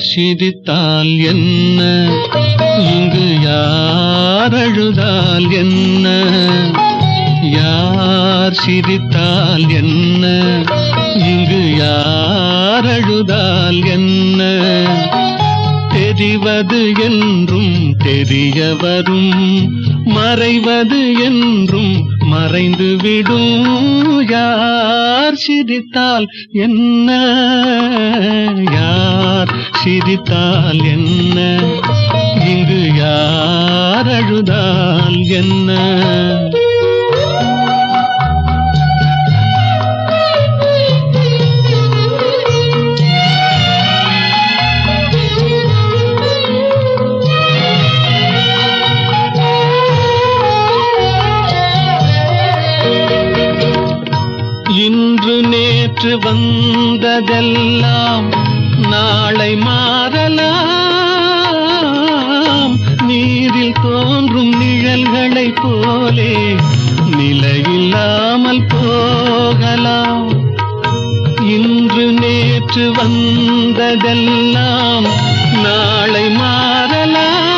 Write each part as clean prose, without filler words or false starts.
சிரித்தால் என்ன, இங்கு யார் அழுதால் என்ன, யார் சிரித்தால் என்ன, இங்கு யார் அழுதால் என்ன, தெரிவது என்றும் தெரிய வரும், மறைவது என்றும் மறைந்துவிடும், யார் சிரித்தால் என்ன, யார் சிரித்தால் என்ன, இங்கு யார் அழுதால் என்ன. இன்று நேற்று வந்ததெல்லாம் நாளை மாறலாம், நீரில் தோன்றும் நிழல்களைப் போலே நிலையில்லாமல் போகலாம். இன்று நேற்று வந்ததெல்லாம் நாளை மாறலாம்,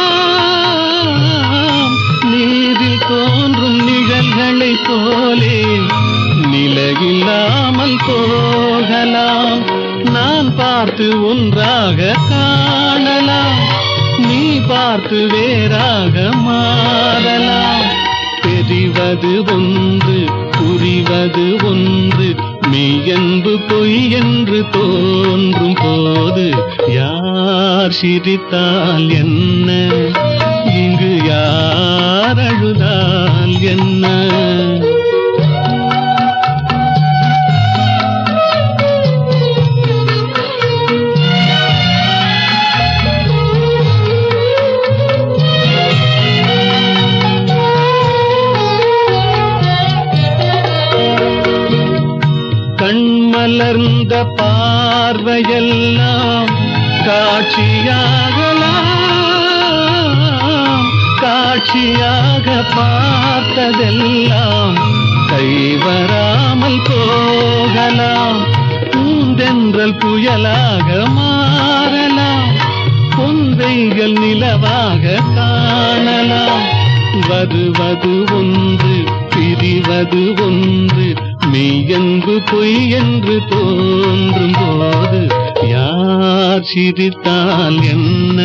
நீரில் தோன்றும் நிழல்களைப் போலே நிலையில்லாமல் போகலாம். நான் பார்த்து ஒன்றாக காணலாம், நீ பார்த்து வேறாக மாறலாம். தெரிவது ஒன்று புரிவது ஒன்று, மெய்யென்பு பொய் என்று தோன்றும் போது யார் சிரித்தால் என்ன, இங்கு யார் அழுதால் என்ன. கண்மலர்ந்த பார்வையெல்லாம் காட்சியாகலாம், காட்சியாக பார்த்ததெல்லாம் கைவராமல் போகலாம். பூந்தென்றல் புயலாக மாறலாம், பொன்வைகள் நிலவாக காணலாம். வருவது ஒன்று பிரிவது ஒன்று, மெய்யென்பு பொய் என்று தோன்றும் போது யார் சிரித்தால் என்ன,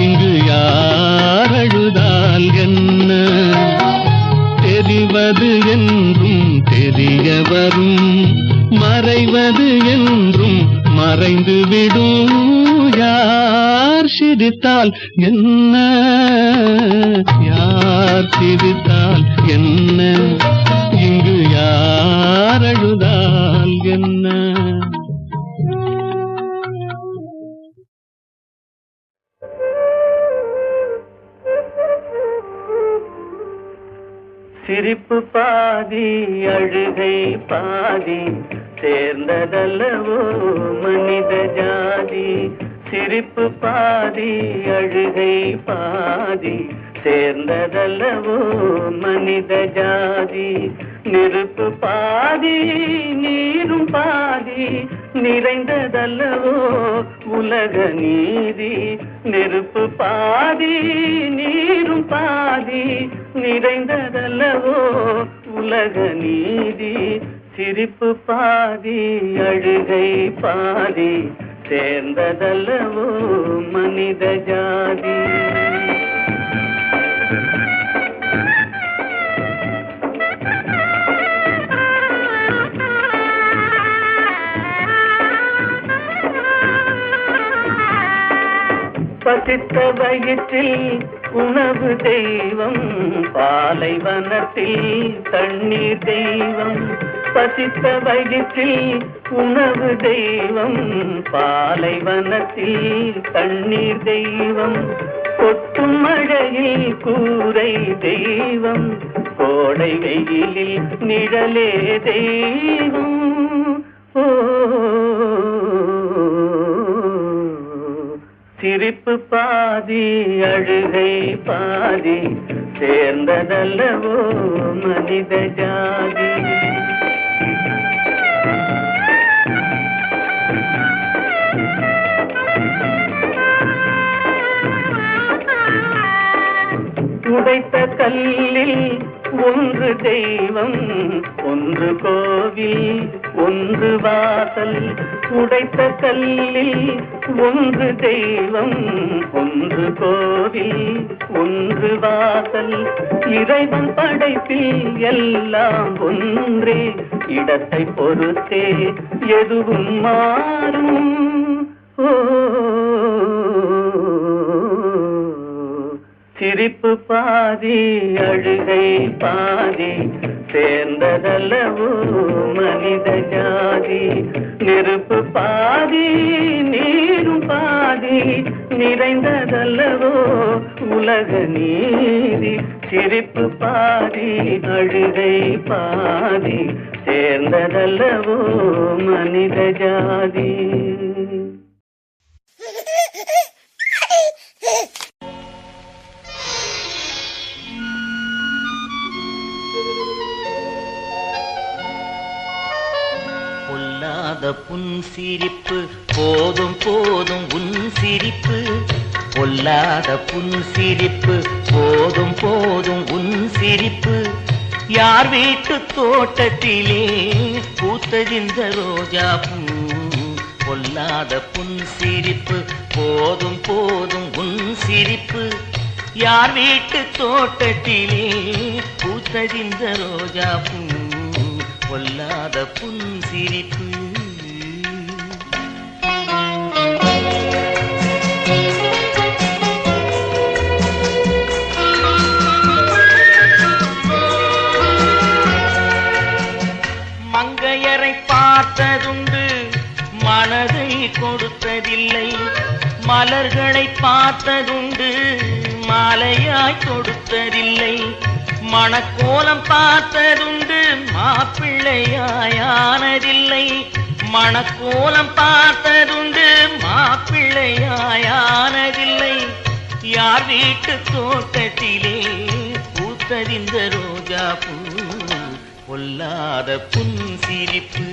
இங்கு யார் அழுதால் என்ன. தெரிவது என்றும் தெரிய வரும், மறைவது என்றும் மறைந்துவிடும், யார் சிரித்தால் என்ன, யார் சிரித்தால் என்ன, இங்கு யார் அழுதால் என்ன. சிரிப்பு பாதி அழுகை பாதி, சேர்ந்ததல்லவோ மனித ஜாதி. சிரிப்பு பாதி அழுகை பாதி, சேர்ந்ததல்லவோ மனித ஜாதி. நெருப்பு பாதி நீரும் பாதி, நிறைந்ததல்லவோ உலக நீதி. நெருப்பு பாதி நீரும் பாதி, நிறைந்ததல்லவோ உலக நீதி. சிரிப்பு பாதி அழுகை பாதி, சேர்ந்ததல்லவோ மனித ஜாதி. பசித்த வயிற்றில் உணவு தெய்வம், பாலைவனத்தில் தண்ணீர் தெய்வம். பசித்த வயிற்றில் உணவு தெய்வம், பாலைவனத்தில் தண்ணீர் தெய்வம். கொட்டும் மழையில் கூரை தெய்வம், கோடை வெயிலில் நிழலே தெய்வம். ஓ சிரிப்பு பாதி அழுகை பாதி, சேர்ந்ததல்லவோ மனித ஜாதி. கல்லில் ஒன்று தெய்வம், ஒன்று கோவில், ஒன்று வாசல். உடைத்த கல்லில் ஒன்று தெய்வம், ஒன்று கோவில், ஒன்று வாசல். இறைவன் படைப்பில் எல்லாம் ஒன்றே, இடத்தை பொறுத்தே எதுவும் மாறும். சிரிப்பு பாதி அழுகை பாதி, சேர்ந்ததல்லவோ மனித ஜாதி. நெருப்பு பாதி நீரும் பாதி, நிறைந்ததல்லவோ உலக நீதி. சிரிப்பு பாதி அழுகை பாதி, சேர்ந்ததல்லவோ மனித ஜாதி. பொல்லாத புன் சிரிப்பு போதும் போதும் உன் சிரிப்பு, பொல்லாத புன் சிரிப்பு போதும் போதும் உன் சிரிப்பு. யார் வீட்டு தோட்டத்திலே பூத்ததிந்த ரோஜா பூ, பொல்லாத புன் சிரிப்பு போதும் போதும் உன் சிரிப்பு. யார் வீட்டு தோட்டத்திலே பூத்ததிந்த ரோஜா பூ, பொல்லாத புன் சிரிப்பு. மங்கையரை பார்த்ததுண்டு மனதை கொடுத்ததில்லை, மலர்களை பார்த்ததுண்டு மாலையாய் கொடுத்ததில்லை. மணக்கோலம் பார்த்ததுண்டு மாப்பிள்ளையாயானதில்லை, மணக்கோலம் பார்த்ததுண்டு மாப்பிள்ளையாயானதில்லை. யார் வீட்டு தோட்டத்திலே பூத்ததிந்த ரோஜா பூ, பொல்லாத புன் சிரிப்பு.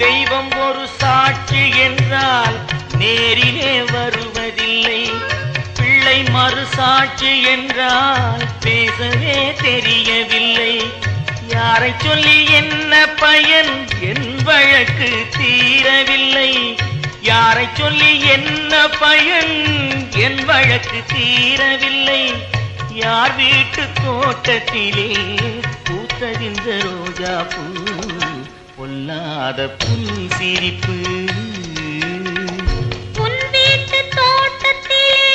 தெய்வம் ஒரு சாட்சி என்றால் நேரிலே வருவதில்லை, பிள்ளை மறு சாட்சி என்றால் பேசவே தெரியவில்லை. யாரை சொல்லி என்ன பயன், என் வழக்கு தீரவில்லை. யாரை சொல்லி என்ன பயன், என் வழக்கு தீரவில்லை. யார் வீட்டு தோட்டத்திலே பூத்ததிந்த ரோஜா பூ, பொல்லாத புன் சிரிப்பு. உன் வீட்டு தோட்டத்திலே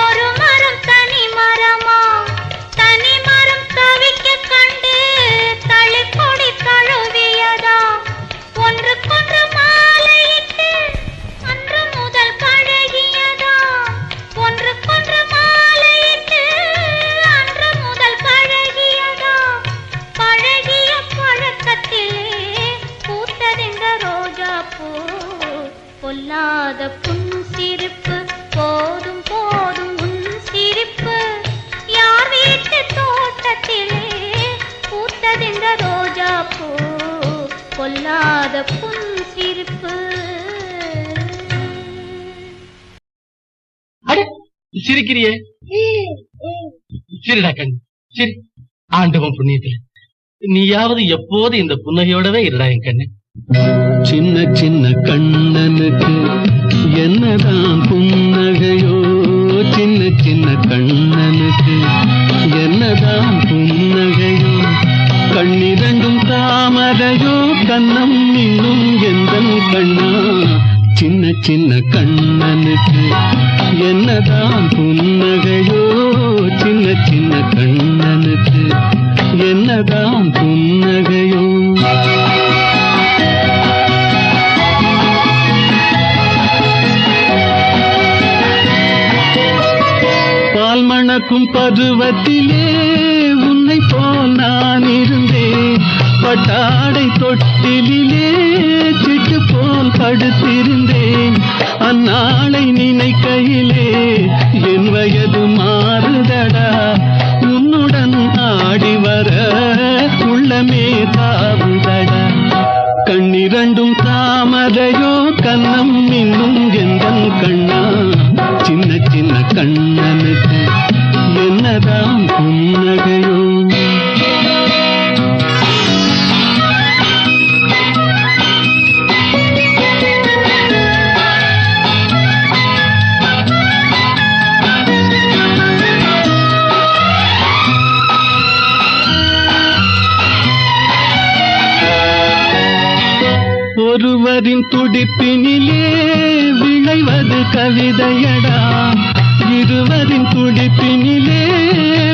ஒரு மரம் தனி மரமா, தனி மரம் தவிக்க கண்டு தளிர்கொடி தழுவியதா. ஒன்றுக்கொன்று மாலையிட்டு அன்று முதல் பழகியதா, ஒன்றுக்கொன்று மாலையிட்டு அன்று முதல் பழகியதா. பழகிய பழக்கத்திலே பூத்ததிந்த ரோஜா பூ, பொல்லாத புன் சிரிப்பு போதும் போதும் உன் சிரிப்பு. யார் வீட்டு தோட்டத்திலே பூத்ததிந்த ரோஜா பூ, பொல்லாத புன் சிரிப்பு. சிரிக்கிறியே, சிரிடா கண் சிரி. ஆண்டவன் புண்ணியத்துல நீயாவது எப்போது இந்த புன்னகையோடவே இருடா என் கண்ணு. சின்ன சின்ன கண்ணனுக்கு என்னதான் புன்னகையோ, சின்ன சின்ன கண்ணனுக்கு என்னதான் புன்னகையோ. கண்ணிரண்டும் தாமரையோ, கண்ணம் இன்னும் எந்தன் கண்ணா. சின்ன சின்ன கண்ணனுக்கு என்னதான் புன்னகையோ, சின்ன சின்ன கண்ணனுக்கு என்னதான் புன்னகையோ. பால் மணக்கும் பருவத்திலே உன்னை போல் நான் இருந்தேன். பட்டாடை தொட்டிலே சிட்டு போல் படுத்திருந்தேன். அந்நாளை நினைக்கையிலே என் வயது மாறுதடா. உன்னுடன் ஆடி வர உள்ளமே தாவுதடா. கண்ணிரண்டும் தாமரையோ கண்ணம் இன்னும் எந்தன் கண்ணா. சின்ன சின்ன கண்ணனுக்கு என்னதான் புன்னகையோ. ஒருவரின் துடிப்பினிலே விளைவது கவிதையடா. இருவரின் துடிப்பினிலே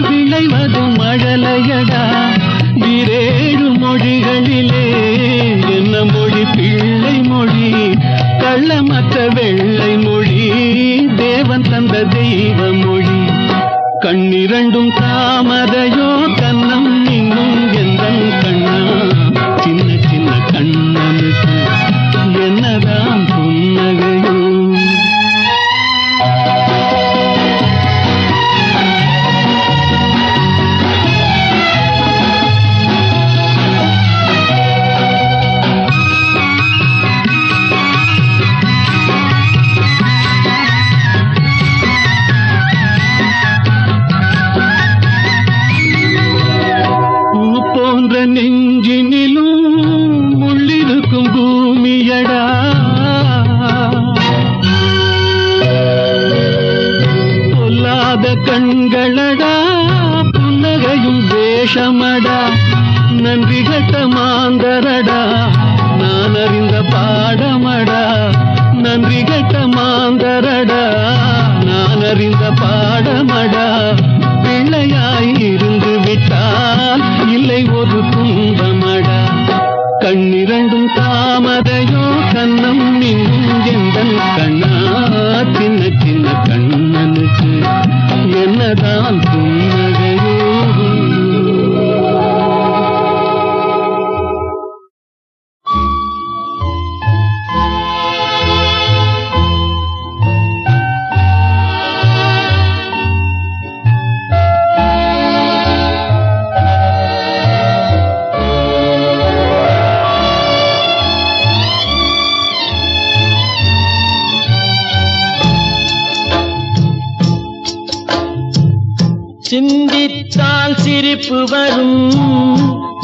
விளைவது மழலையடா. இரேழு மொழிகளிலே என்ன மொழி பிள்ளை மொழி, கள்ளமற்ற வெள்ளை மொழி, தேவன் தந்த தெய்வ மொழி. கண்ணிரண்டும் தாமரையோ கண்ணம் இன்னும் எந்தன் கண்ணா. சின்ன சின்ன கண்ணனுக்கு என்னதான் புன்னகையோ. நெஞ்சினிலும் உள்ளிருக்கும் பூமியடா. பொல்லாத கண்களடா, புன்னகையும் வேஷமடா. நன்றி கட்ட மாந்தரடா, நான் அறிந்த பாடமடா. நன்றி கட்ட மாந்தரடா, நான் அறிந்த பாடமடா. பிள்ளையாய் இருந்து விட்டால் இல்லை ஒரு துன்பமடா. கண்ணிரண்டும் தாமரையோ கண்ணம் இன்னும் எந்தன் கண்ணா. சின்ன சின்ன கண்ணனுக்கு என்னதான் புன்னகையோ. சிந்தித்தால் சிரிப்பு வரும்,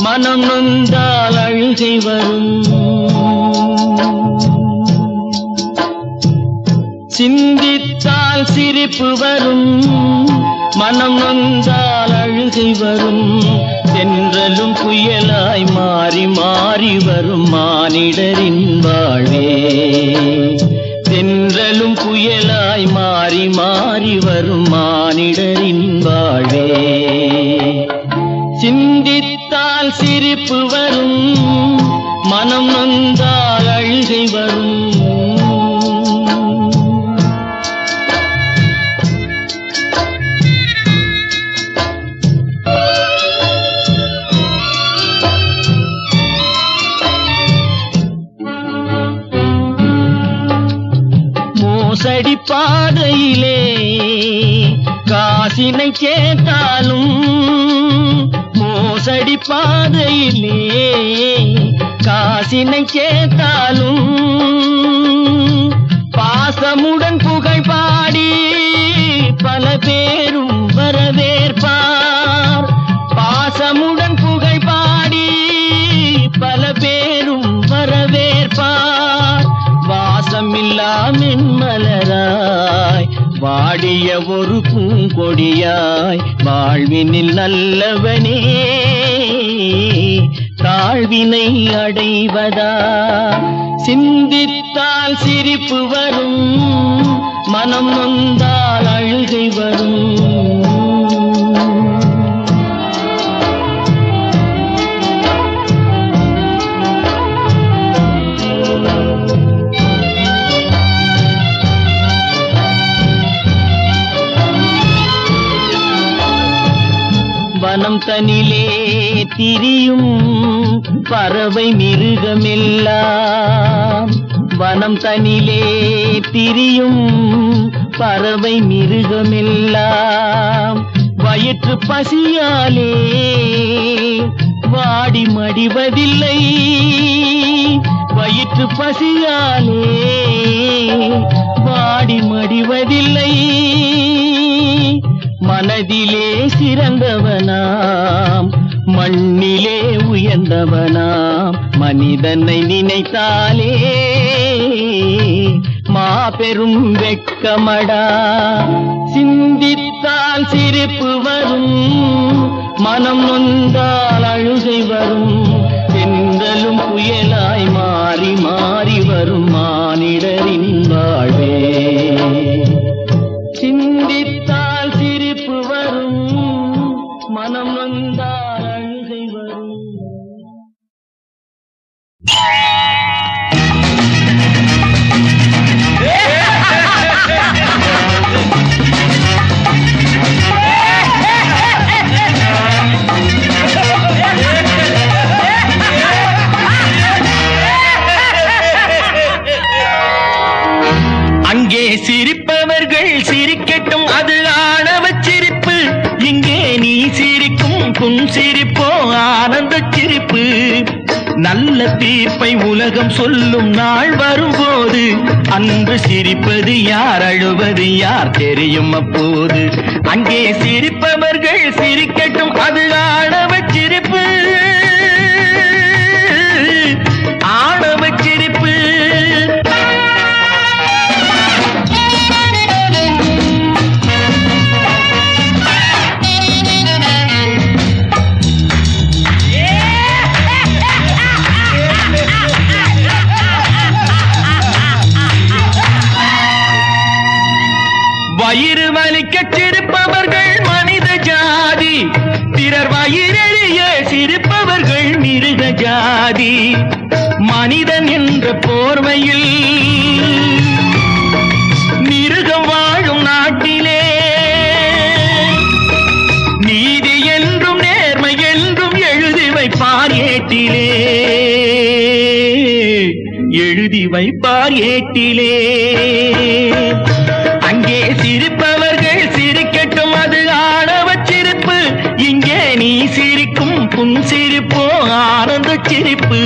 மனம் நொந்தால் அழுகை வரும். சிந்தித்தால் சிரிப்பு வரும், மனம் நொந்தால் அழுகை வரும். தென்றலும் புயலாய் மாறி மாறி வரும் மானிடரின் வாழ்வே. தென்றலும் புயலாய் மாறி மாறி வரும் மானிடரின் வாழ்வே. சிந்தித்தால் சிரிப்பு வரும், மனம் நொந்தால் அழுகை வரும். மோசடி பாதையிலே காசினை கேட்டாலும், மோசடி பாதையிலே காசினை கேட்டாலும், பாசமுடன் புகழ் பாடி பல பேரும் வரவேற்பார். பாசமுடன் புகழ் பாடி பல பேரும் வரவேற்பார். வாசமில்லா மென்மலராய் வாடிய ஒரு பூங்கொடியாய் வாழ்வினில் நல்லவனே தாழ்வினை அடைவதா. சிந்தித்தால் சிரிப்பு வரும், மனம் நொந்தால் அழுகை வரும். வனம் தனிலே திரியும் பறவை மிருகமெல்லாம். வனம் தனிலே திரியும் பறவை மிருகமெல்லாம். வயிற்று பசியாலே வாடி மடிவதில்லை வயிற்று பசியாலே, வாடி மடிவதில்லை மனதிலே சிறந்தவனாம், மண்ணிலே உயர்ந்தவனாம். மனிதனை நினைத்தாலே மாபெரும் வெட்கமடா. சிந்தித்தால் சிரிப்பு வரும், மனம் நொந்தால் அழுகை வரும். தென்றலும் புயலாய் மாறி மாறி வரும் மானிடரின் வாழ்வே. சிந்தித்தால் சிரிப்பு வரும், மனம் நொந்தால் அழுகை வரும். அங்கே சிரிப்பவர்கள் சிரிக்கட்டும், அது ஆணவச் சிரிப்பு. இங்கே நீ சிரிக்கும் புன்சிரிப்போ ஆனந்த சிரிப்பு. நல்ல தீர்ப்பை உலகம் சொல்லும் நாள் வரும்போது அன்று சிரிப்பது யார், அழுவது யார் தெரியும் அப்போது. அங்கே சிரிப்பவர்கள் சிரிக்கட்டும், அது ஆணவச் சிரிப்பு, ஆணவச் சிரிப்பு. வயிறு வலிக்க சிரிப்பவர்கள் மனித ஜாதி, பிறர் வயிறெறிய சிரிப்பவர்கள் மிருக ஜாதி. மனிதன் என்ற போர்வையில் மிருகம் வாழும் நாட்டிலே நீதி என்றும் நேர்மை என்றும் எழுதி வைப்பார் ஏட்டிலே, எழுதி வைப்பார் ஏட்டிலே. அங்கே சிரிப்பவர்கள் சிரிக்கட்டும், அது ஆணவச் சிரிப்பு. இங்கே நீ சிரிக்கும் புன்சிரிப்போ ஆனந்த சிரிப்பு.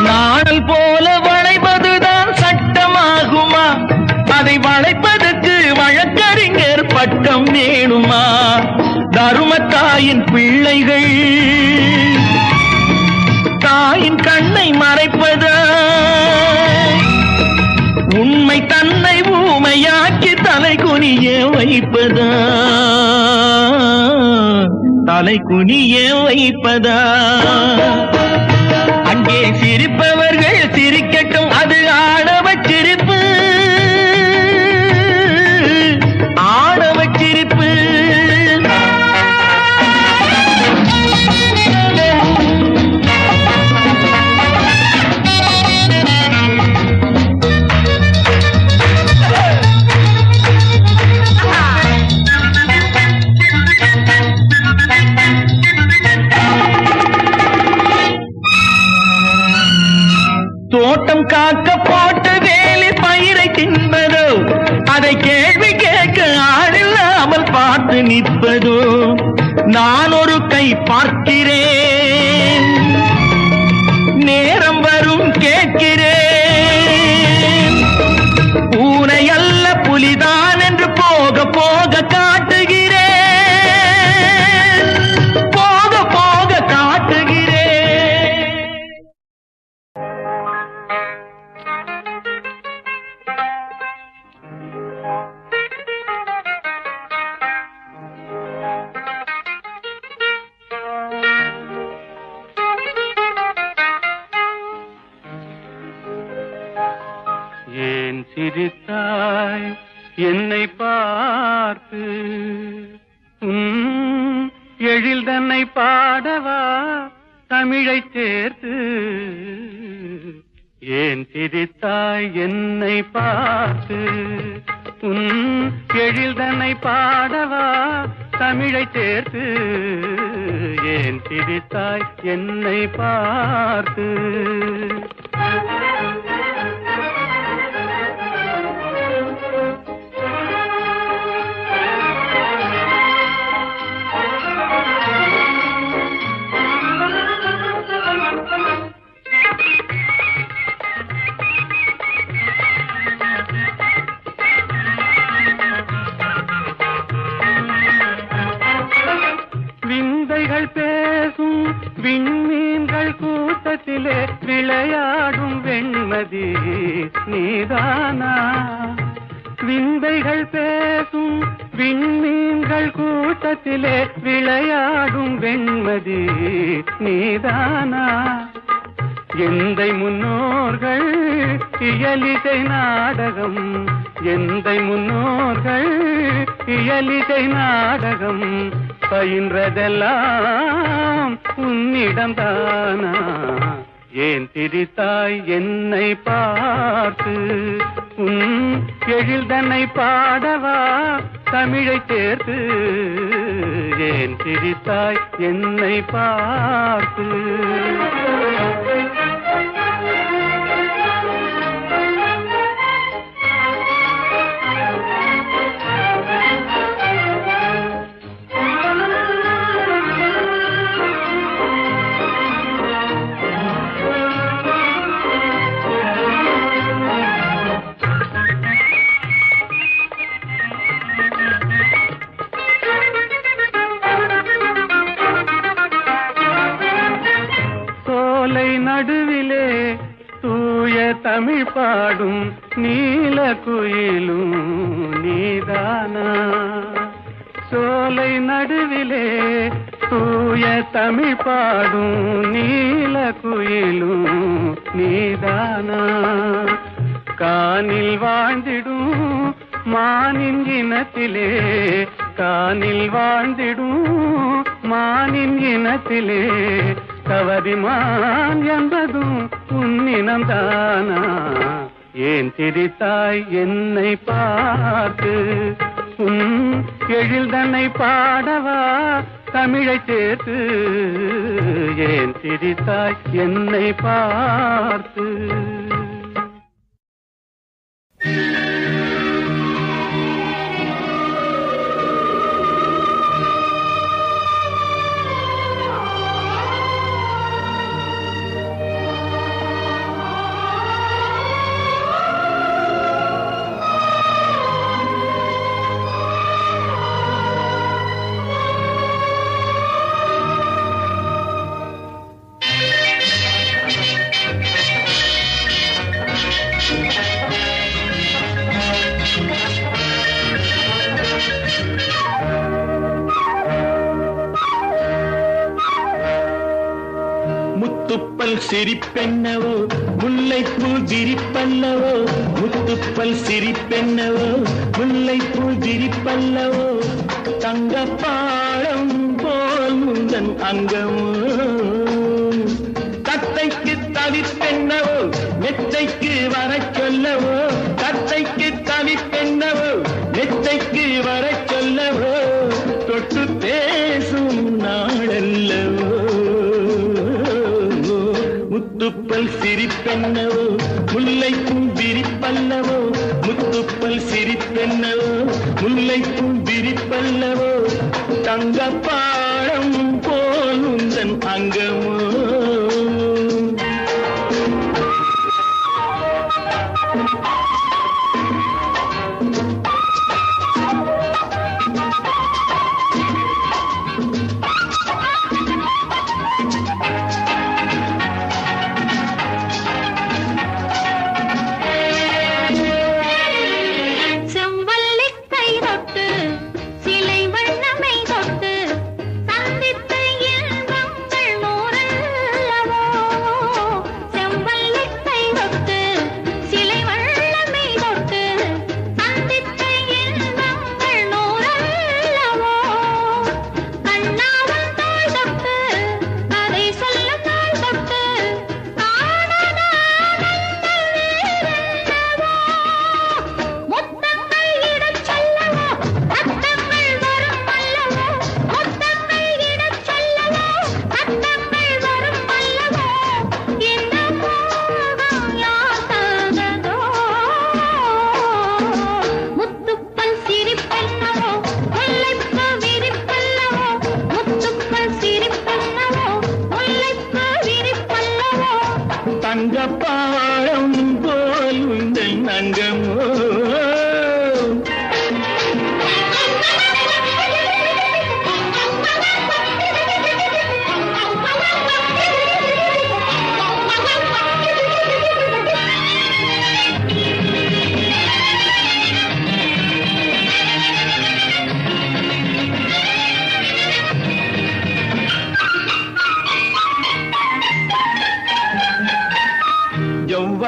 நாணல் போல வளைப்பதுதான் சட்டமாகுமா? அதை வளைப்பதற்கு வழக்கறிஞர் பட்டம் வேணுமா? தருமத்தாயின் பிள்ளைகள் தாயின் கண்ணை மறைப்பதா? உண்மை தன்னை ஊமையாக்கி தலை குனிய வைப்பதா? தலை குனிய வைப்பதா? அங்கே சிரிப்பவர்கள் சிரிக்கட்டும், அது ஆணவச் சிரிப்பு, ஆணவச் சிரிப்பு. தோட்டம் காக்க போட்ட வேலி பயிரை தின்பதோ, அதை கேள்வி கேட்க ஆளில்லாமல் பார்த்து நிற்பதோ? நான் ஒரு கை பார்க்கிறேன், நேரம் வரும் கேட்கிறேன். பூனை அல்ல புலிதான் என்று போக போக காட்டுகிறேன், போக போக காட்டுகிறேன். ஏன் சிரித்தாய் என்னை பார்த்து, எழில் தன்னை பாடவா தமிழை சேர்த்து. ஏன் சிரித்தாய் என்னை பார்த்து, எழில் தன்னை பாடவா தமிழை சேர்த்து ஏன் சிரித்தாய் என்னை பார்த்து விந்தைகள் பேசும் விண்மீன்கள் கூட்டத்திலே விளையாடும் வெண்மதி நீதானா விந்தைகள் பேசும் விண்மீன்கள் கூட்டத்திலே விளையாடும் வெண்மதி நீதானா எந்தை முன்னோர்கள் இயலிசை நாடகம் எந்தை முன்னோர்கள் இயலிசை நாடகம் பயின்றதெல்லாம் உன்னிடம்தானா ஏன் திரித்தாய் என்னை பார்த்து உன் எழில்தன்னை பாடவா தமிழை சேர்த்து ஏன் திரித்தாய் என்னை பார்த்து நடுவிலே தூய தமிழ் பாடும் நீல குயிலும் நீதானா சோலை நடுவிலே தூய தமிழ் பாடும் நீல குயிலும் நீதானா கானில் வாழ்ந்திடும் மானின் இனத்திலே கானில் வாழ்ந்திடும் மானின் இனத்திலே கவரிமான் என்பதும் உன்னினம்தானா ஏன் சிரித்தாய் என்னை பார்த்து உன் எழில்தன்னை பாடவா தமிழை சேர்த்து ஏன் சிரித்தாய் என்னை பார்த்து முத்துப்பல் சிரிப்பென்னவோ முல்லைப்பூ விரிப்பல்லவோ முத்துப்பல் சிரிப்பென்னவோ முல்லைப்பூ விரிப்பல்லவோ தங்கப்பாழம் போல் முந்தன் அங்கமோ தத்தைக்கு தவிப்பென்னவோ மெத்தைக்கு வரச் சொல்லவோ தத்தைக்கு தவிப்பென்னவோ மெத்தைக்கு வரச் சொல்லவோ தொட்டு பேசும் நாளல்லவோ முத்துப்பல் சிரிப்பென்னவோ முல்லைப்பூ விரிப்பல்லவோ முத்துப்பல் சிரிப்பென்னவோ முல்லைப்பூ விரிப்பல்லவோ தங்கப்பாழம் போல் உந்தன் அங்கமோ சிலை வண்ணமை தொட்டு சந்தித்த இன்பங்கள் நூறு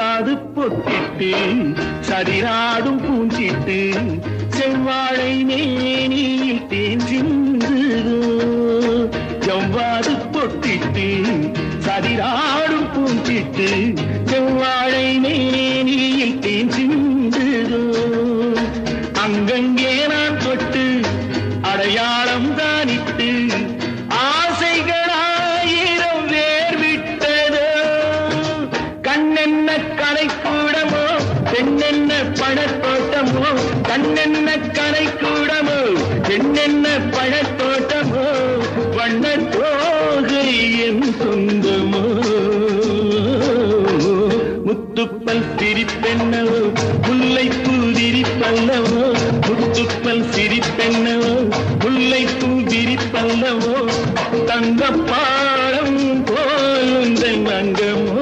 செவ்வாது பொத்திட்டு சதிராடும் பூஞ்சிட்டு செவ்வாழை மேனியில் தேன் சிந்துதோ செவ்வாது பொத்திட்டு சதிராடும் பூஞ்சிட்டு செவ்வாழை மேனியில் தேன் சிந்துதோ அங்கங்கே நான் தொட்டு அடையாளம் தானிட்டு ஆசைகளாயிரம் வேர் விட்டதோ கண்ணென்ன கடைக்கூடமோ பெண்ணென்ன பழத்தோட்டமோ கண்ணென்ன கடைக்கூடமோ பெண்ணென்ன பழத்தோட்டமோ வண்ணத் தோகை என் சொந்தமோ முத்துப்பல் சிரிப்பென்னவோ முல்லைப்பூ விரிப்பல்லவோ முத்துப்பல் சிரிப்பென்னவோ முல்லைப்பூ விரிப்பல்லவோ தங்கப்பாடம் போல் உந்தன் அங்கமோ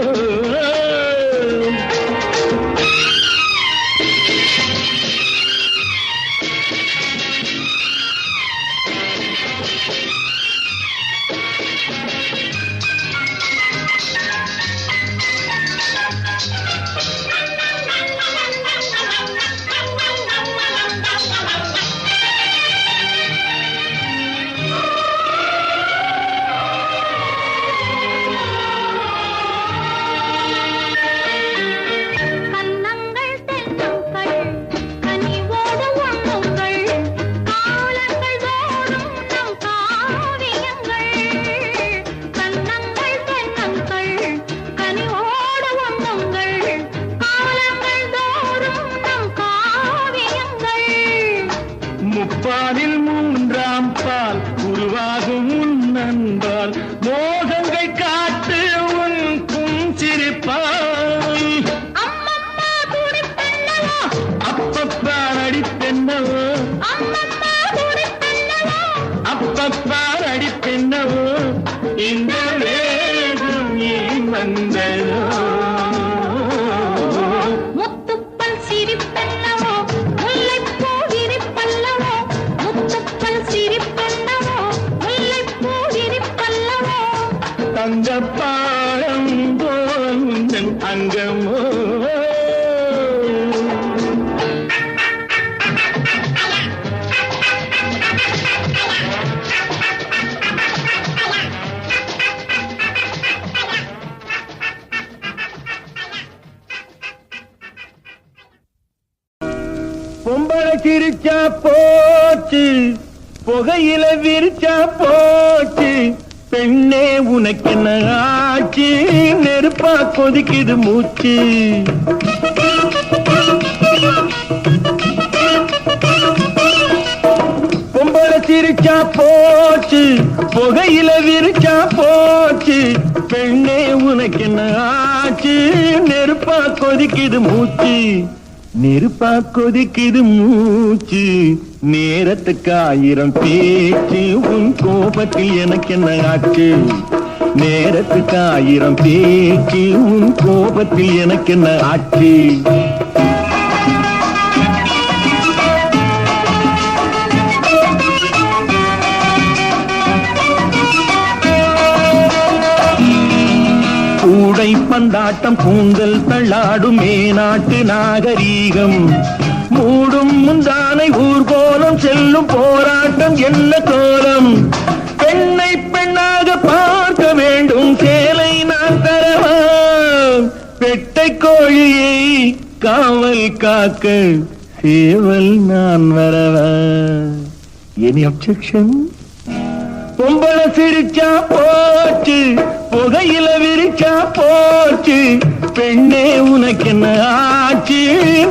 முப்பாலில் மூன்றாம் பால் உருவாகும் உன் அன்பால் மோகங்கள் காட்டு உன் புஞ்சிரிப்பால் அப்பப்பா நடிப்பென்னவோ அப்பப்பா நடிப்பென்னவோ இந்த வேகம் ஏன் வந்ததோ முத்துப்பல் சிரிப்பென்னவோ முல்லைப்பூ விரிப்பல்லவோ முத்துப்பல் சிரிப்பென்னவோ முல்லைப்பூ விரிப்பல்லவோ தங்கப்பாடம் போல் உந்தன் அங்கமோ பொம்பளை சிரிச்சா போச்சு புகையில விரிச்சா போச்சு பெண்ணே உனக்கு என்ன ஆச்சு நெருப்பா கொதிக்குது மூச்சு பொம்பளை சிரிச்சா போச்சு புகையில விரிச்சா போச்சு பெண்ணே உனக்கு என்ன ஆச்சு நெருப்பா கொதிக்குது மூச்சு நெருப்பா கொதிக்குது மூச்சு நேரத்துக்கு 1000 பேச்சு உன் கோபத்தில் எனக்கு என்ன ஆச்சு நேரத்துக்கு 1000 பேச்சு உன் கோபத்தில் எனக்கு என்ன ஆச்சு கூடை பந்தாட்டம் கூந்தல் தள்ளாடும் மேநாட்டு நாகரீகம் மூடும் முந்தானை ஊர்கோலம் செல்லும் போராட்டம் என்ன கோலம் பெண்ணை பெண்ணாக பார்க்க வேண்டும் சேலை நான் தரவா பெட்டை கோழியை காவல் காக்க சேவல் நான் வரவா எனி அப்செக்ஷன் பொம்பளை சிரிச்சா போச்சு புகையில விரிச்சா போச்சு பெண்ணே உனக்கு என்ன ஆச்சு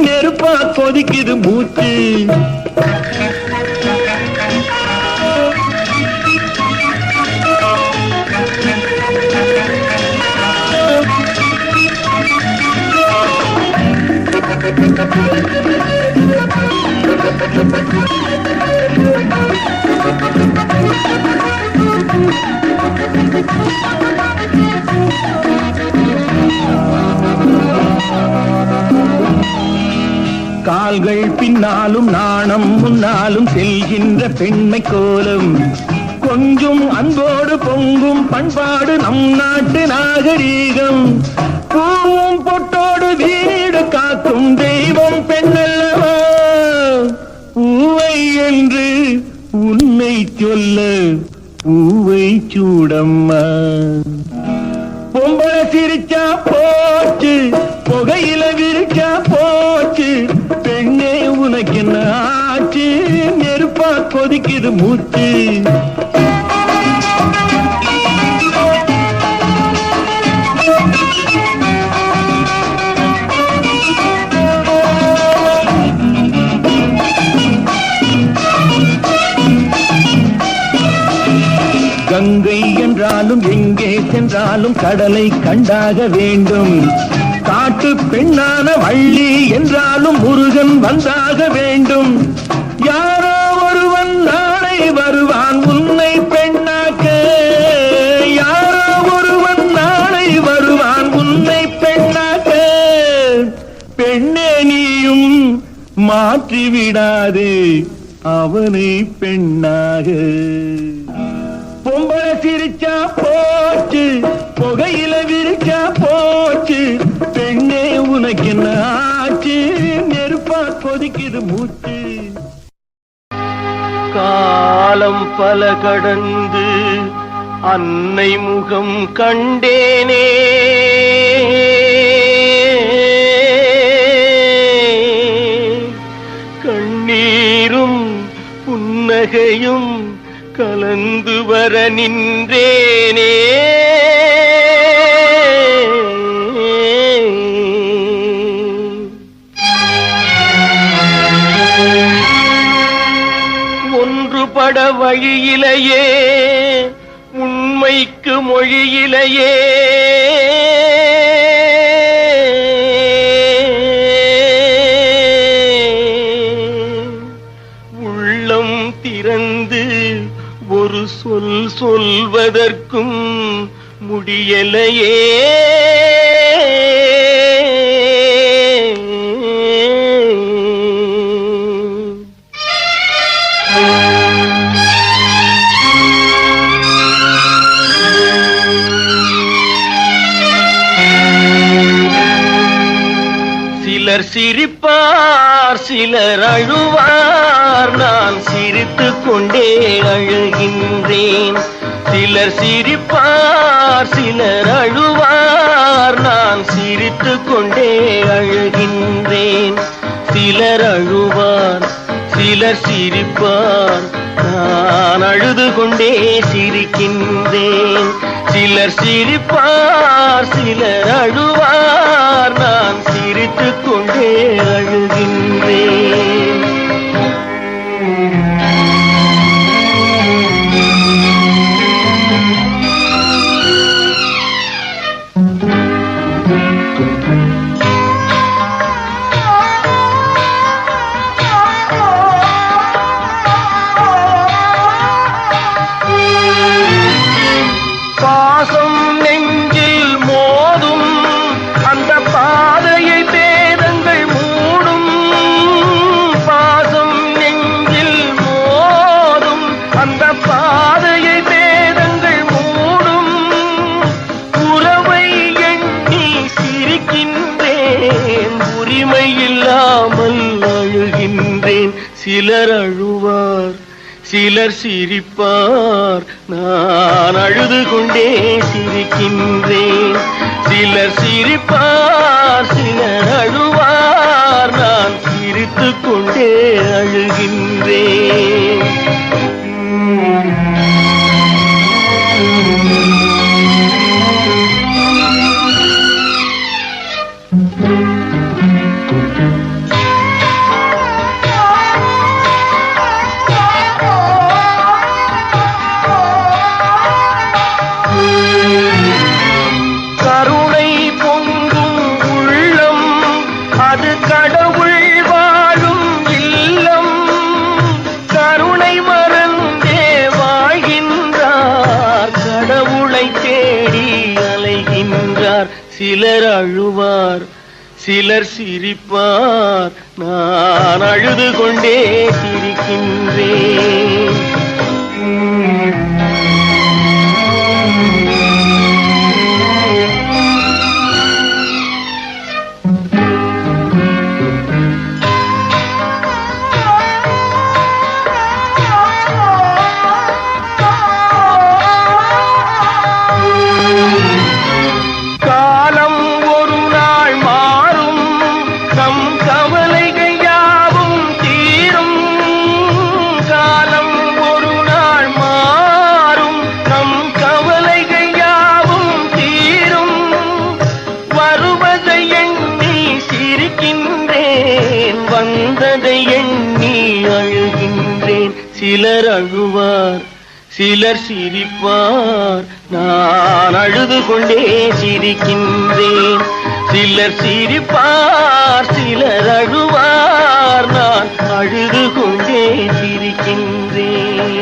நெருப்பா கொதிக்குது மூச்சு கால்கள் பின்னாலும் நாணம் முன்னாலும் செல்கின்ற பெண்மை கோலம் கொஞ்சம் அன்போடு பொங்கும் பண்பாடு நம் நாட்டு நாகரீகம். பூவும் பொட்டோடு வீடு காக்கும் தெய்வம் பெண்ணல்லவா. பூவை என்று உன்னை சொல்ல பூவை சூடம்மா. பொம்பளை சிரிச்சா போச்சு, புகையில விரிச்சா போச்சு. பெண்ணே உனக்கு என்ன ஆச்சு, நெருப்பா கொதிக்குது மூச்சு. கங்கை என்றாலும் எங்கே சென்றாலும் கடலை கண்டாக வேண்டும். காட்டு பெண்ணான வள்ளி என்றாலும் முருகன் வந்தாக வேண்டும். யாரோ ஒருவன் நாளை வருவான் உன்னை பெண்ணாக்க. யாரோ ஒருவன் நாளை வருவான் உன்னை பெண்ணாக்க. பெண்ணே நீயும் மாற்றிவிடாது அவனை பெண்ணாக. பொம்பளை சிரிச்சா போச்சு, புகையில விரிச்சா போச்சு. பெண்ணே உனக்கு என்ன ஆச்சு, நெருப்பா கொதிக்குது மூச்சு. காலம் பல கடந்து அன்னை முகம் கண்டேனே. கண்ணீரும் புன்னகையும் கலந்து வர நின்றேனே. ஒன்றுபட வழியிலேயே உண்மைக்கு மொழியிலேயே உள்ளம் திறந்து ஒரு சொல் சொல்வதற்கும் முடியலையே. சிலர் சிரிப்பார் சிலர் அழுவார், நான் சிரித்துக் கொண்டே அழுகின்றேன். சிலர் சிரிப்பார் சிலர் அழுவார், நான் சிரித்துக் கொண்டே அழுகின்றேன். சிலர் அழுவார் சிலர் சிரிப்பார், நான் அழுது கொண்டே சிரிக்கின்றேன். சிலர் சிரிப்பார் சிலர் அழுவார், நான் சிரித்துக் கொண்டே அழுகின்றேன். பாசம் நெஞ்சில் மோதும் அந்த பாதையை பேதங்கள் மூடும். பாசம் நெஞ்சில் மோதும் அந்த பாதையை பேதங்கள் மூடும். உறவை எண்ணி சிரிக்கின்றேன், உரிமை இல்லாமல் அழுகின்றேன். சிலர் அழுவார் சிலர் சிரிப்பார், நான் அழுது கொண்டே சிரிக்கின்றேன். சிலர் சிரிப்பார் சிலர் அழுவார், நான் சிரித்துக் கொண்டே அழுகின்றேன். கருணை பொங்கும் உள்ளம் அது கடவுள் வாழும் இல்லம். கருணை மறந்தே வாழ்கின்றார், கடவுளை தேடி அலைகின்றார். சிலர் அழுவார் சிலர் சிரிப்பார், நான் அழுது கொண்டே சிரிக்கின்றேன். சிலர் அழுவார் சிலர் சிரிப்பார் நான் அழுது கொண்டே சிரிக்கின்றேன் சிலர் சிரிப்பார் சிலர் அழுவார் நான் அழுது கொண்டே சிரிக்கின்றேன்